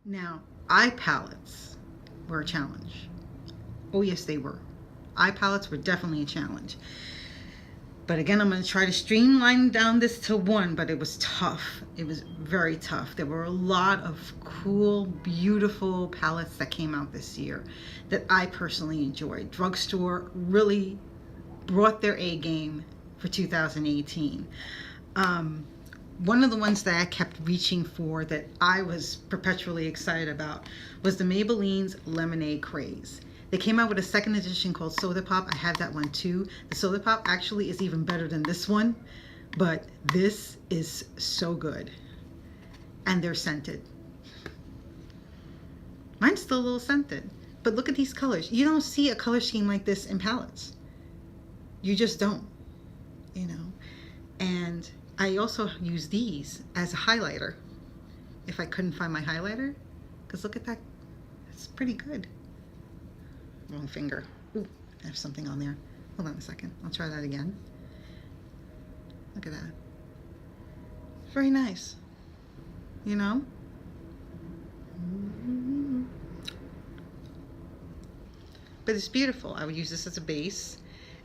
Now, eye palettes were a challenge. Oh yes, they were. Eye palettes were definitely a challenge. But again, I'm going to try to streamline down this to one, but it was tough. It was very tough. There were a lot of cool, beautiful palettes that came out this year that I personally enjoyed. Drugstore really brought their A game for 2018. One of the ones that I kept reaching for that I was perpetually excited about was the Maybelline's Lemonade Craze. They came out with a second edition called Soda Pop. I have that one too. The Soda Pop actually is even better than this one, but this is so good. And they're scented. Mine's still a little scented, but look at these colors. You don't see a color scheme like this in palettes. You just don't, you know. And I also use these as a highlighter if I couldn't find my highlighter, because look at that, it's pretty good. Wrong finger. Ooh, I have something on there. Hold on a second, I'll try that again. Look at that. Very nice, you know. But it's beautiful. I would use this as a base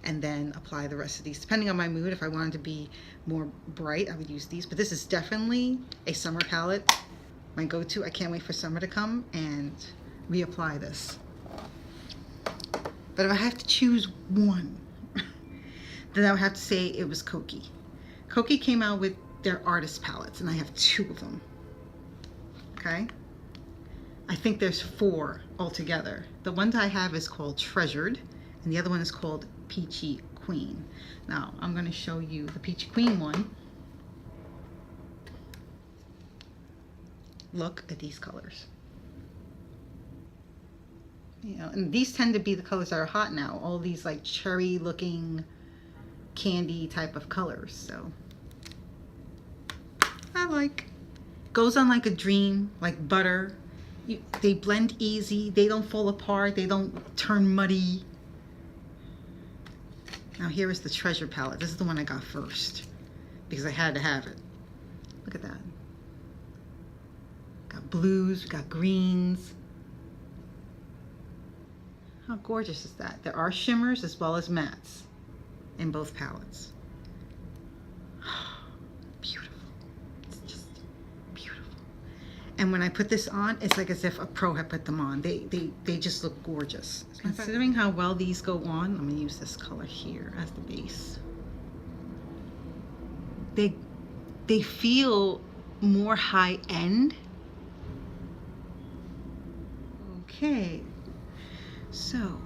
and then apply the rest of these depending on my mood. If I wanted to be more bright, I would use these, but this is definitely a summer palette, my go-to. I can't wait for summer to come and reapply this. But if I have to choose one, then I would have to say it was Kokie. Kokie came out with their artist palettes, and I have 2 of them. Okay, I think there's 4 altogether. The one that I have is called Treasured, and the other one is called Peachy Queen. Now I'm going to show you the Peachy Queen one. Look at these colors. You know, and these tend to be the colors that are hot now. All these like cherry looking candy type of colors. So I like, goes on like a dream, like butter. They blend easy. They don't fall apart. They don't turn muddy. Now here is the Treasure palette. This is the one I got first because I had to have it. Look at that. Got blues, we got greens. How gorgeous is that? There are shimmers as well as mattes in both palettes. Beautiful. It's just beautiful. And when I put this on, it's like as if a pro had put them on. They just look gorgeous. Considering how well these go on, I'm going to use this color here as the base. They feel more high-end. Okay. So,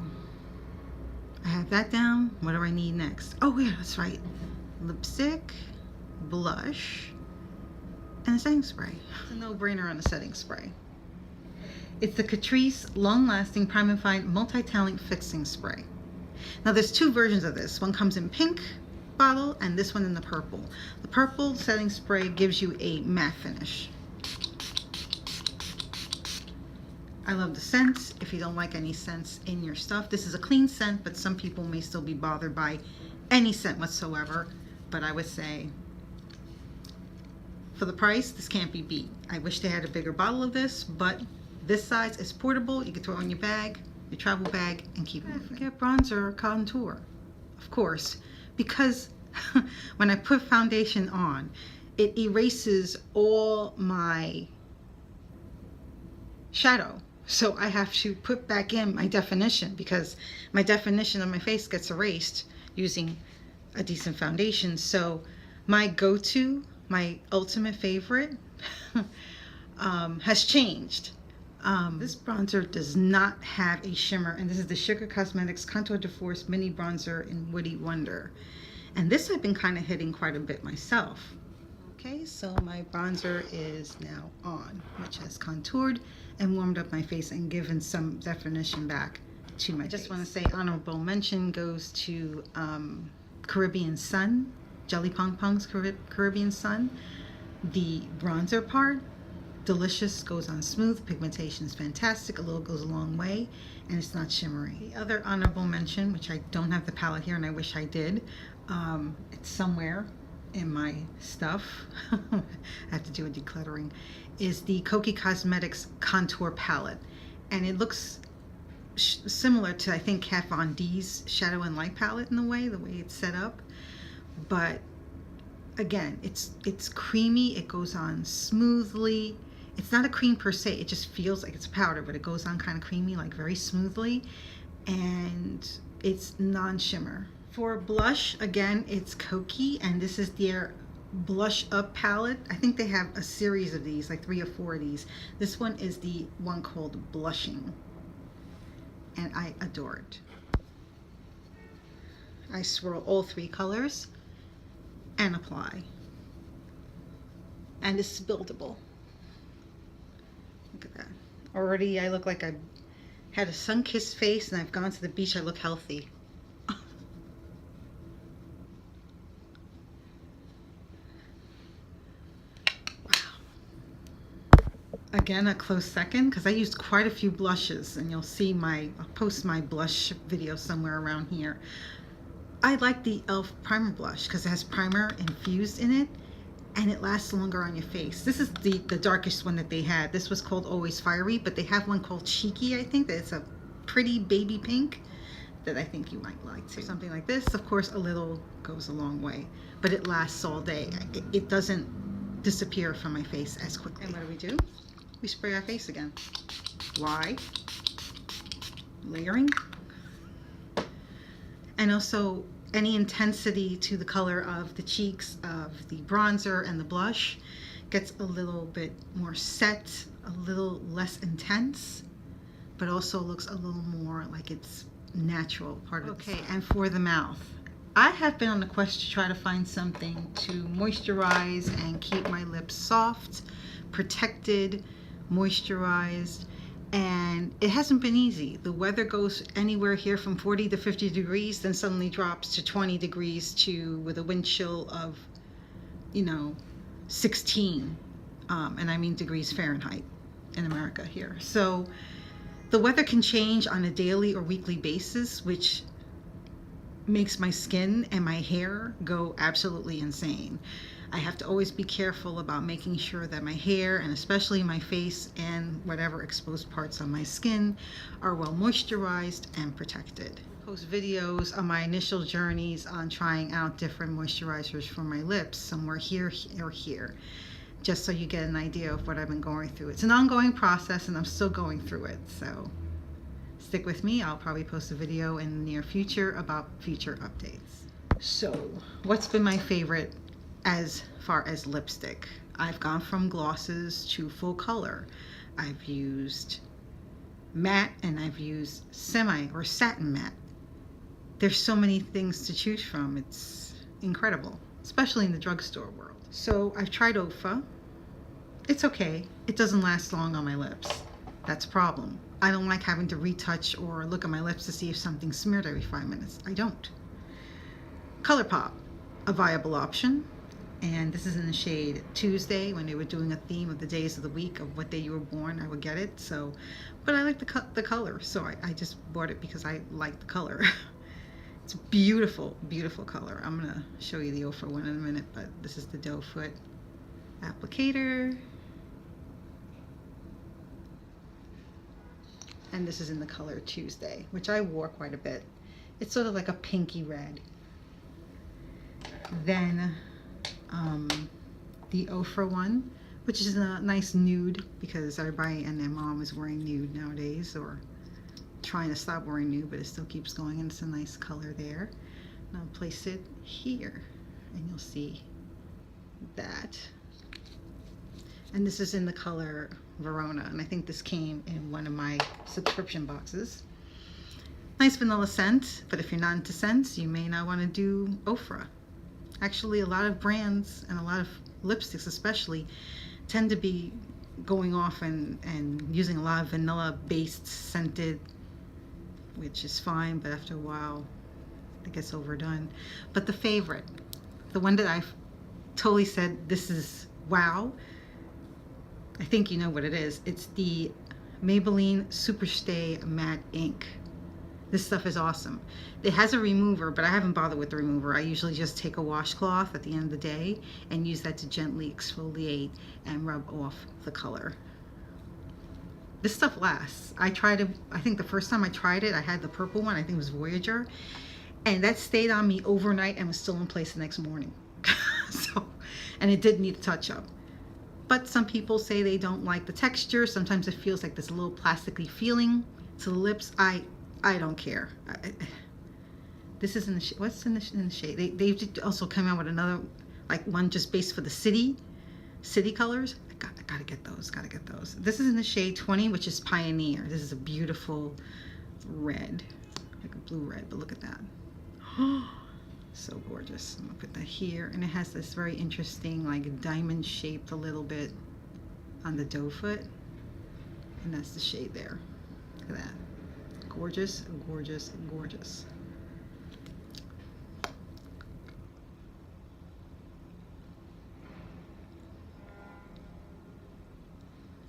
I have that down. What do I need next? Oh yeah, that's right. Lipstick, blush, and a setting spray. It's a no-brainer on the setting spray. It's the Catrice Long Lasting Prime and Fine Multitalent Fixing Spray. Now there's 2 versions of this. One comes in pink bottle and this one in the purple. The purple setting spray gives you a matte finish. I love the scents. If you don't like any scents in your stuff, this is a clean scent, but some people may still be bothered by any scent whatsoever. But I would say, for the price, this can't be beat. I wish they had a bigger bottle of this, but this size is portable. You can throw it in your bag, your travel bag, and keep it moving. Forget bronzer or contour, of course, because when I put foundation on, it erases all my shadow. So I have to put back in my definition because my definition of my face gets erased using a decent foundation. So my go-to, my ultimate favorite has changed. This bronzer does not have a shimmer, and this is the Sugar Cosmetics Contour de Force Mini Bronzer in Woody Wonder. And this I've been kind of hitting quite a bit myself. Okay, so my bronzer is now on, which has contoured and warmed up my face and given some definition back to my face. I just want to say honorable mention goes to Caribbean Sun, Jelly Pong's Caribbean Sun. The bronzer part, delicious, goes on smooth, pigmentation is fantastic, a little goes a long way, and it's not shimmery. The other honorable mention, which I don't have the palette here and I wish I did, it's somewhere in my stuff, I have to do a decluttering, is the Kokie Cosmetics Contour Palette. And it looks similar to, I think, Kat Von D's Shadow and Light palette in a way, the way it's set up. But again, it's creamy, it goes on smoothly. It's not a cream per se, it just feels like it's powder, but it goes on kind of creamy, like very smoothly. And it's non-shimmer. For blush, again, it's Kokie, and this is their Blush Up palette. I think they have a series of these, like 3 or 4 of these. This one is the one called Blushing, and I adore it. I swirl all 3 colors and apply. And this is buildable. Look at that. Already I look like I had a sun-kissed face and I've gone to the beach. I look healthy. Again, a close second, because I used quite a few blushes, and you'll see I'll post my blush video somewhere around here. I like the e.l.f. primer blush because it has primer infused in it, and it lasts longer on your face. This is the darkest one that they had. This was called Always Fiery, but they have one called Cheeky, I think, that it's a pretty baby pink that I think you might like too. Something like this, of course, a little goes a long way, but it lasts all day. It doesn't disappear from my face as quickly. And what do? We spray our face again. Why? Layering. And also any intensity to the color of the cheeks, of the bronzer and the blush gets a little bit more set, a little less intense, but also looks a little more like it's natural part of it. Okay, and for the mouth, I have been on a quest to try to find something to moisturize and keep my lips soft, protected, moisturized, and it hasn't been easy. The weather goes anywhere here from 40 to 50 degrees, then suddenly drops to 20 degrees with a wind chill of, 16, and I mean degrees Fahrenheit in America here. So the weather can change on a daily or weekly basis, which makes my skin and my hair go absolutely insane. I have to always be careful about making sure that my hair, and especially my face and whatever exposed parts on my skin, are well moisturized and protected. I post videos on my initial journeys on trying out different moisturizers for my lips, somewhere here or here, just so you get an idea of what I've been going through. It's an ongoing process and I'm still going through it, so stick with me. I'll probably post a video in the near future about future updates. So, what's been my favorite as far as lipstick? I've gone from glosses to full color. I've used matte and I've used semi or satin matte. There's so many things to choose from. It's incredible, especially in the drugstore world. So I've tried OFA. It's okay. It doesn't last long on my lips. That's a problem. I don't like having to retouch or look at my lips to see if something's smeared every 5 minutes. I don't. Colourpop, a viable option. And this is in the shade Tuesday. When they were doing a theme of the days of the week of what day you were born, I would get it. So, but I like the color, so I just bought it because I like the color. It's a beautiful, beautiful color. I'm gonna show you the OFA one in a minute, but this is the doe foot applicator. And this is in the color Tuesday, which I wore quite a bit. It's sort of like a pinky red. Then the OFA one, which is a nice nude, because everybody and their mom is wearing nude nowadays, or trying to stop wearing nude, but it still keeps going, and it's a nice color there. And I'll place it here and you'll see that. And this is in the color Verona, and I think this came in one of my subscription boxes. Nice vanilla scent, but if you're not into scents, you may not want to do OFA. Actually, a lot of brands and a lot of lipsticks especially tend to be going off and using a lot of vanilla based scented, which is fine, but after a while it gets overdone. But the favorite, the one that I've totally said this is wow, I think you know what it is. It's the Maybelline Superstay Matte Ink. This stuff is awesome. It has a remover, but I haven't bothered with the remover. I usually just take a washcloth at the end of the day and use that to gently exfoliate and rub off the color. This stuff lasts. I tried it, I think the first time I tried it, I had the purple one, I think it was Voyager, and that stayed on me overnight and was still in place the next morning. So, and it did need a touch up. But some people say they don't like the texture. Sometimes it feels like this little plasticky feeling to the lips. I don't care. This is in the shade. What's in the shade? They've also come out with another, like one just based for the city colors. I gotta get those. Gotta get those. This is in the shade 20, which is Pioneer. This is a beautiful red, like a blue red. But look at that. So gorgeous. I'm gonna put that here, and it has this very interesting, like diamond shaped a little bit on the doe foot, and that's the shade there. Look at that. Gorgeous, gorgeous, gorgeous.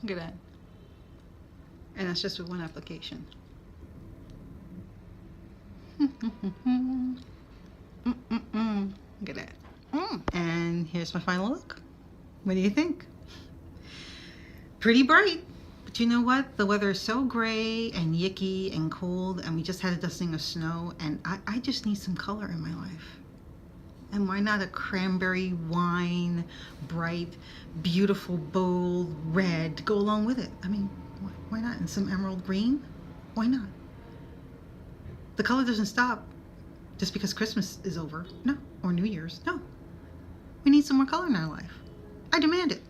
Look at that. And that's just with one application. Look at that. And here's my final look. What do you think? Pretty bright. But you know what? The weather is so gray and yicky and cold, and we just had a dusting of snow, and I just need some color in my life. And why not a cranberry wine, bright, beautiful, bold red to go along with it? I mean, why not? And some emerald green? Why not? The color doesn't stop just because Christmas is over. No. Or New Year's. No. We need some more color in our life. I demand it.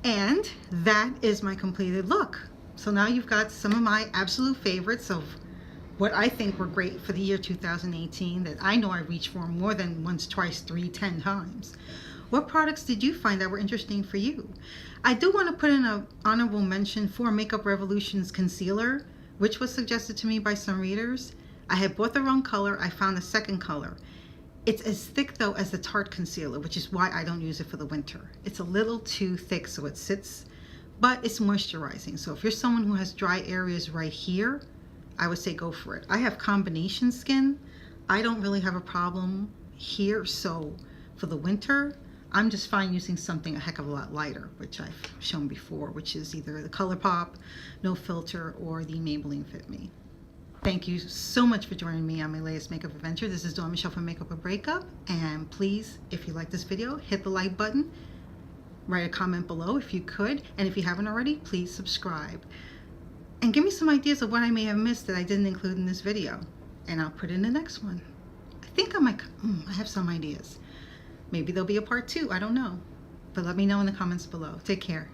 And that is my completed look. So now you've got some of my absolute favorites of what I think were great for the year 2018 that I know I reached for more than once, twice, 3, 10 times. What products did you find that were interesting for you? I do want to put in an honorable mention for Makeup Revolution's concealer, which was suggested to me by some readers. I had bought the wrong color. I found the second color. It's as thick though as the Tarte concealer, which is why I don't use it for the winter. It's a little too thick so it sits, but it's moisturizing. So if you're someone who has dry areas right here, I would say go for it. I have combination skin. I don't really have a problem here, so for the winter, I'm just fine using something a heck of a lot lighter, which I've shown before, which is either the Colourpop, No Filter, or the Maybelline Fit Me. Thank you so much for joining me on my latest makeup adventure. This is Dawn Michelle from Makeup or Breakup. And please, if you like this video, hit the like button. Write a comment below if you could. And if you haven't already, please subscribe. And give me some ideas of what I may have missed that I didn't include in this video. And I'll put it in the next one. I think I might, I have some ideas. Maybe there'll be a part 2, I don't know. But let me know in the comments below. Take care.